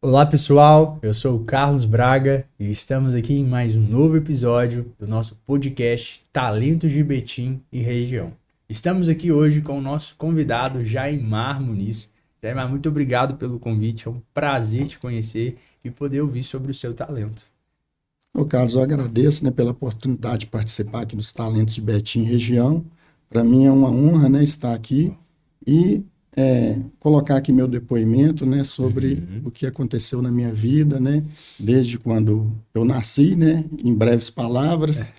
Olá pessoal, eu sou o Carlos Braga e estamos aqui em mais um novo episódio do nosso podcast Talentos de Betim e Região. Estamos aqui hoje com o nosso convidado Jaimar Muniz. Jaimar, muito obrigado pelo convite, é um prazer te conhecer e poder ouvir sobre o seu talento. Ô Carlos, eu agradeço, né, pela oportunidade de participar aqui dos Talentos de Betim e Região. Para mim é uma honra, né, estar aqui e colocar aqui meu depoimento, né, sobre o que aconteceu na minha vida, né, desde quando eu nasci, né, em breves palavras.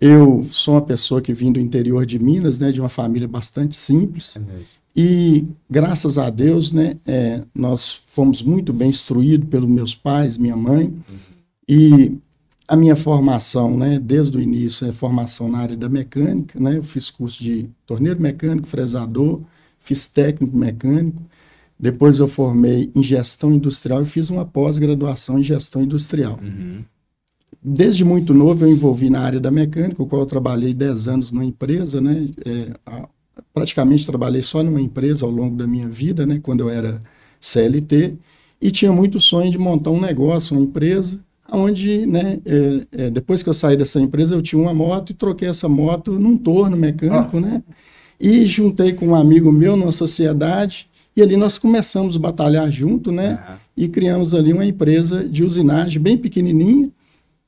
Eu sou uma pessoa que vim do interior de Minas, né, de uma família bastante simples. E graças a Deus, né, nós fomos muito bem instruídos pelos meus pais, minha mãe. E a minha formação, né, desde o início, é formação na área da mecânica, né, eu fiz curso de torneiro mecânico, fresador, fiz técnico mecânico, depois eu formei em gestão industrial e fiz uma pós-graduação em gestão industrial. Desde muito novo eu envolvi na área da mecânica, o qual eu trabalhei 10 anos numa empresa, né, praticamente trabalhei só numa empresa ao longo da minha vida, né, quando eu era CLT, e tinha muito sonho de montar um negócio, uma empresa, onde, né, depois que eu saí dessa empresa eu tinha uma moto e troquei essa moto num torno mecânico, né, e juntei com um amigo meu numa sociedade, e ali nós começamos a batalhar junto, né? E criamos ali uma empresa de usinagem bem pequenininha,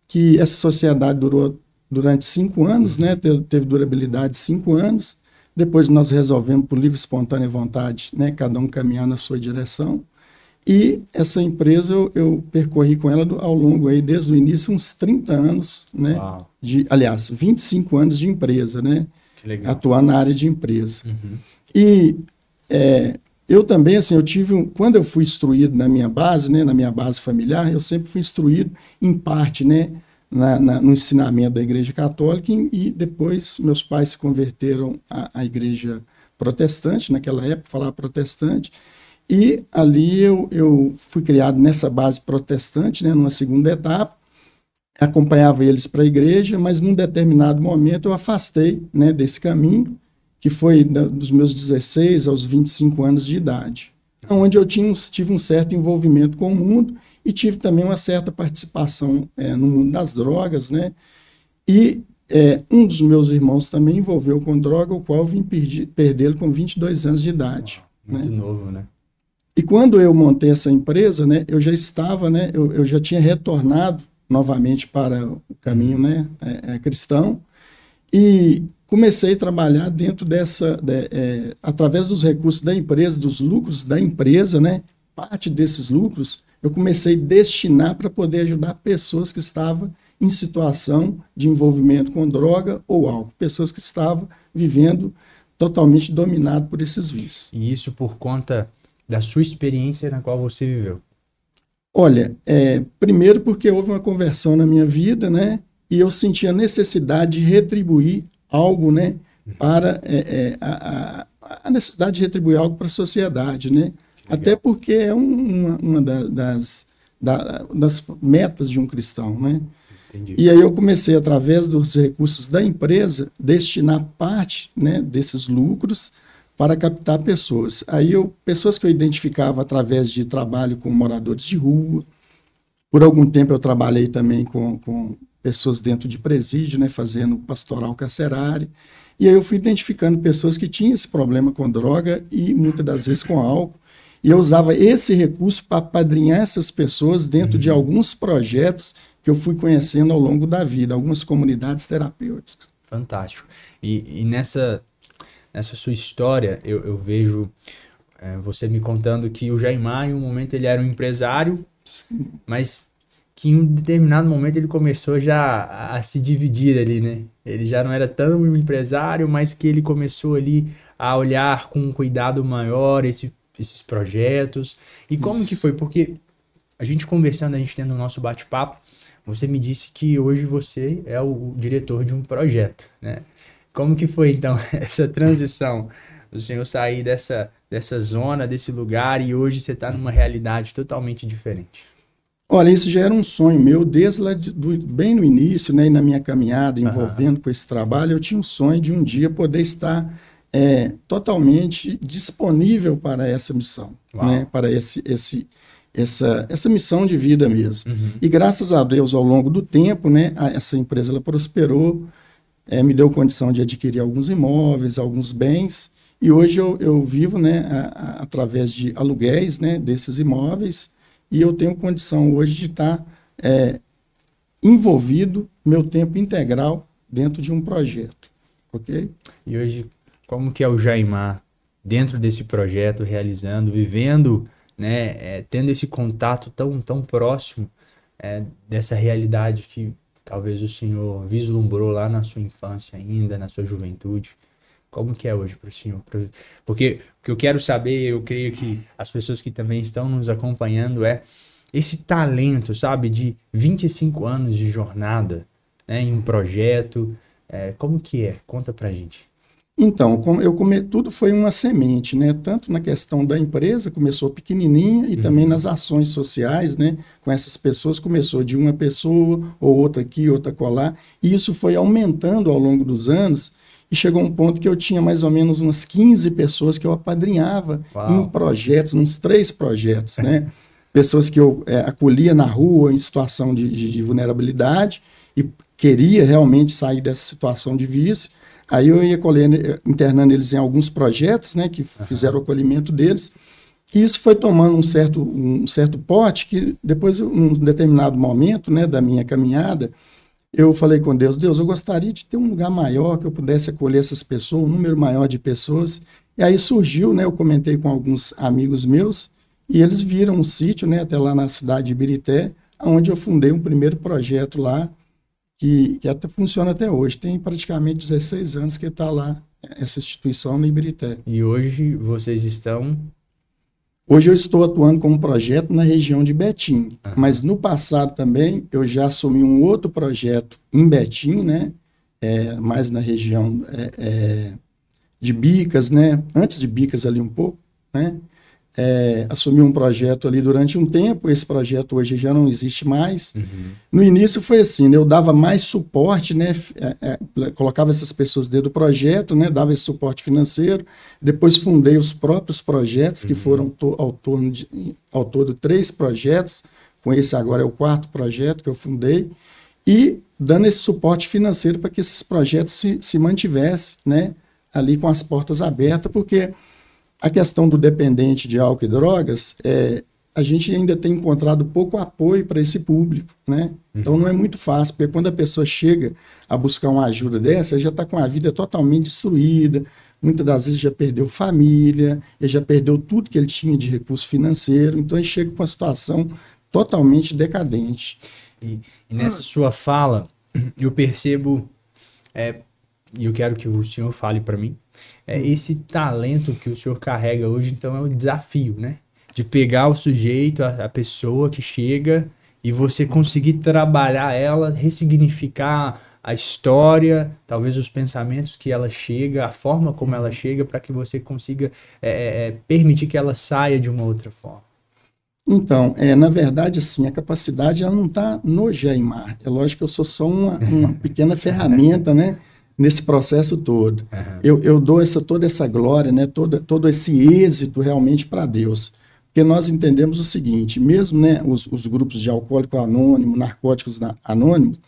que essa sociedade durou durante 5 anos, né? Teve durabilidade de 5 anos. Depois nós resolvemos por livre e espontânea vontade, né? Cada um caminhar na sua direção. E essa empresa eu percorri com ela ao longo aí, desde o início, uns 30 anos, né? Aliás, 25 anos de empresa, né? Atuar na área de empresa. E eu também, assim, quando eu fui instruído na minha base, né, na minha base familiar, eu sempre fui instruído em parte, né, no ensinamento da Igreja Católica, e depois meus pais se converteram à Igreja Protestante, naquela época falava protestante, e ali eu fui criado nessa base protestante, né, numa segunda etapa, acompanhava eles para a igreja, mas num determinado momento eu afastei, né, desse caminho, que foi dos meus 16 aos 25 anos de idade, onde eu tive um certo envolvimento com o mundo e tive também uma certa participação no mundo das drogas, né? E um dos meus irmãos também envolveu com droga, o qual eu vim perdê-lo com 22 anos de idade. Muito novo, né? E quando eu montei essa empresa, né, eu já estava, né, eu já tinha retornado novamente para o caminho, né, cristão, e comecei a trabalhar dentro através dos recursos da empresa, dos lucros da empresa, né, parte desses lucros eu comecei a destinar para poder ajudar pessoas que estavam em situação de envolvimento com droga ou álcool, pessoas que estavam vivendo totalmente dominado por esses vícios. E isso por conta da sua experiência na qual você viveu? Olha, primeiro porque houve uma conversão na minha vida, né? E eu senti a necessidade de retribuir algo, né? Para a necessidade de retribuir algo para a sociedade, né? Até porque é uma das metas de um cristão, né? Entendi. E aí eu comecei, através dos recursos da empresa, destinar parte, né, desses lucros para captar pessoas. Aí pessoas que eu identificava através de trabalho com moradores de rua. Por algum tempo eu trabalhei também com pessoas dentro de presídio, né, fazendo pastoral carcerário. E aí eu fui identificando pessoas que tinham esse problema com droga e muitas das vezes com álcool. E eu usava esse recurso para apadrinhar essas pessoas dentro de alguns projetos que eu fui conhecendo ao longo da vida, algumas comunidades terapêuticas. Fantástico. E nessa sua história, eu vejo você me contando que o Jaimar, em um momento, ele era um empresário, mas que em um determinado momento ele começou já a se dividir ali, né? Ele já não era tão um empresário, mas que ele começou ali a olhar com um cuidado maior esses projetos. E como que foi? Porque a gente conversando, a gente tendo o nosso bate-papo, você me disse que hoje você é o diretor de um projeto, né? Como que foi, então, essa transição? O senhor sair dessa zona, desse lugar, e hoje você está numa realidade totalmente diferente. Olha, isso já era um sonho meu, desde lá bem no início, né, e na minha caminhada, envolvendo com esse trabalho, eu tinha um sonho de um dia poder estar totalmente disponível para essa missão, né, para essa missão de vida mesmo. E graças a Deus, ao longo do tempo, né, essa empresa ela prosperou, me deu condição de adquirir alguns imóveis, alguns bens, e hoje eu vivo, né, através de aluguéis, né, desses imóveis, e eu tenho condição hoje de estar envolvido, meu tempo integral, dentro de um projeto, ok? E hoje, como que é o Jaimar dentro desse projeto, realizando, vivendo, né, tendo esse contato tão próximo dessa realidade que talvez o senhor vislumbrou lá na sua infância ainda, na sua juventude? Como que é hoje para o senhor? Porque o que eu quero saber, eu creio que as pessoas que também estão nos acompanhando esse talento, sabe, de 25 anos de jornada, né, em um projeto, como que é? Conta pra gente. Então, tudo foi uma semente, né? Tanto na questão da empresa, começou pequenininha, e também nas ações sociais, né? Com essas pessoas, começou de uma pessoa, ou outra aqui, outra colar, e isso foi aumentando ao longo dos anos, e chegou um ponto que eu tinha mais ou menos umas 15 pessoas que eu apadrinhava em projetos, uns 3 projetos, né? Pessoas que eu acolhia na rua em situação de vulnerabilidade e queria realmente sair dessa situação de vício. Aí eu ia internando eles em alguns projetos, né, que fizeram o acolhimento deles, e isso foi tomando um certo porte que depois, num determinado momento, né, da minha caminhada, eu falei com Deus, eu gostaria de ter um lugar maior, que eu pudesse acolher essas pessoas, um número maior de pessoas, e aí surgiu, né, eu comentei com alguns amigos meus, e eles viram um sítio, né, até lá na cidade de Ibirité, onde eu fundei um primeiro projeto lá, que até funciona até hoje. Tem praticamente 16 anos que está lá, essa instituição no Ibirité. E hoje vocês estão... Hoje eu estou atuando como projeto na região de Betim, mas no passado também eu já assumi um outro projeto em Betim, né? Mais na região de Bicas, né? Antes de Bicas ali um pouco, né? Assumi um projeto ali durante um tempo, esse projeto hoje já não existe mais. No início foi assim, né, eu dava mais suporte, né, colocava essas pessoas dentro do projeto, né, dava esse suporte financeiro, depois fundei os próprios projetos, que foram ao todo 3 projetos, com esse agora é o 4º projeto que eu fundei, e dando esse suporte financeiro para que esses projetos se mantivessem, né, ali com as portas abertas, porque a questão do dependente de álcool e drogas, a gente ainda tem encontrado pouco apoio para esse público, né? Então não é muito fácil, porque quando a pessoa chega a buscar uma ajuda dessa, ela já está com a vida totalmente destruída, muitas das vezes já perdeu família, ele já perdeu tudo que ele tinha de recurso financeiro, então ele chega com uma situação totalmente decadente. E nessa sua fala, eu percebo, e eu quero que o senhor fale para mim, esse talento que o senhor carrega hoje, então é um desafio, né? De pegar o sujeito, a pessoa que chega, e você conseguir trabalhar ela, ressignificar a história, talvez os pensamentos que ela chega, a forma como ela chega, para que você consiga permitir que ela saia de uma outra forma. Então, na verdade, assim, a capacidade ela não está no Jaimar. É lógico que eu sou só uma pequena ferramenta, né? Nesse processo todo. Eu dou toda essa glória, né, todo esse êxito realmente para Deus. Porque nós entendemos o seguinte, mesmo, né, os grupos de alcoólico anônimo, narcóticos anônimos,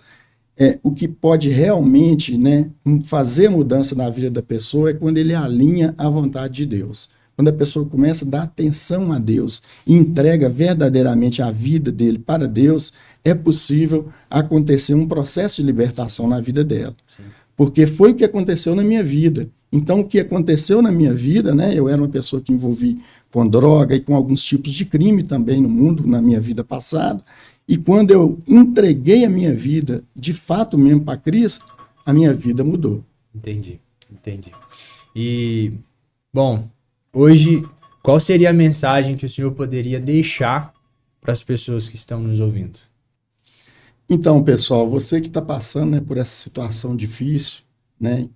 o que pode realmente, né, fazer mudança na vida da pessoa é quando ele alinha a vontade de Deus. Quando a pessoa começa a dar atenção a Deus e entrega verdadeiramente a vida dele para Deus, é possível acontecer um processo de libertação na vida dela. Sim. Porque foi o que aconteceu na minha vida. Então, o que aconteceu na minha vida, né? Eu era uma pessoa que envolvi com droga e com alguns tipos de crime também no mundo, na minha vida passada. E quando eu entreguei a minha vida, de fato mesmo, para Cristo, a minha vida mudou. Entendi. E, bom, hoje, qual seria a mensagem que o senhor poderia deixar para as pessoas que estão nos ouvindo? Então, pessoal, você que está passando, né, por essa situação difícil, né,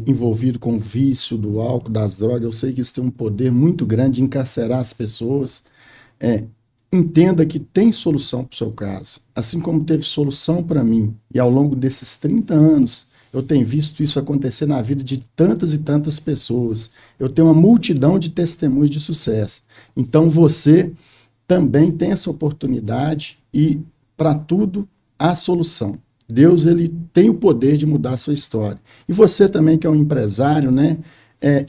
envolvido com o vício do álcool, das drogas, eu sei que isso tem um poder muito grande de encarcerar as pessoas. Entenda que tem solução para o seu caso. Assim como teve solução para mim, e ao longo desses 30 anos, eu tenho visto isso acontecer na vida de tantas e tantas pessoas. Eu tenho uma multidão de testemunhos de sucesso. Então, você também tem essa oportunidade e para tudo há solução. Deus, ele tem o poder de mudar a sua história. E você também, que é um empresário, né,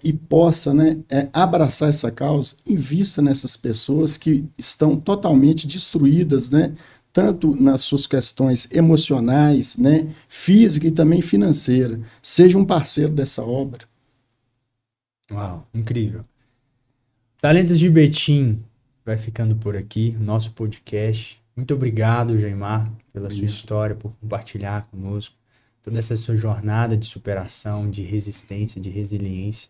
e possa, né, abraçar essa causa, invista nessas pessoas que estão totalmente destruídas, né, tanto nas suas questões emocionais, né, física e também financeira. Seja um parceiro dessa obra. Uau, incrível. Talentos de Betim vai ficando por aqui, nosso podcast. Muito obrigado, Jaimar, pela sua história, por compartilhar conosco toda essa sua jornada de superação, de resistência, de resiliência.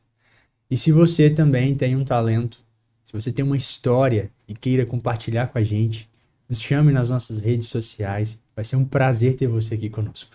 E se você também tem um talento, se você tem uma história e queira compartilhar com a gente, nos chame nas nossas redes sociais. Vai ser um prazer ter você aqui conosco.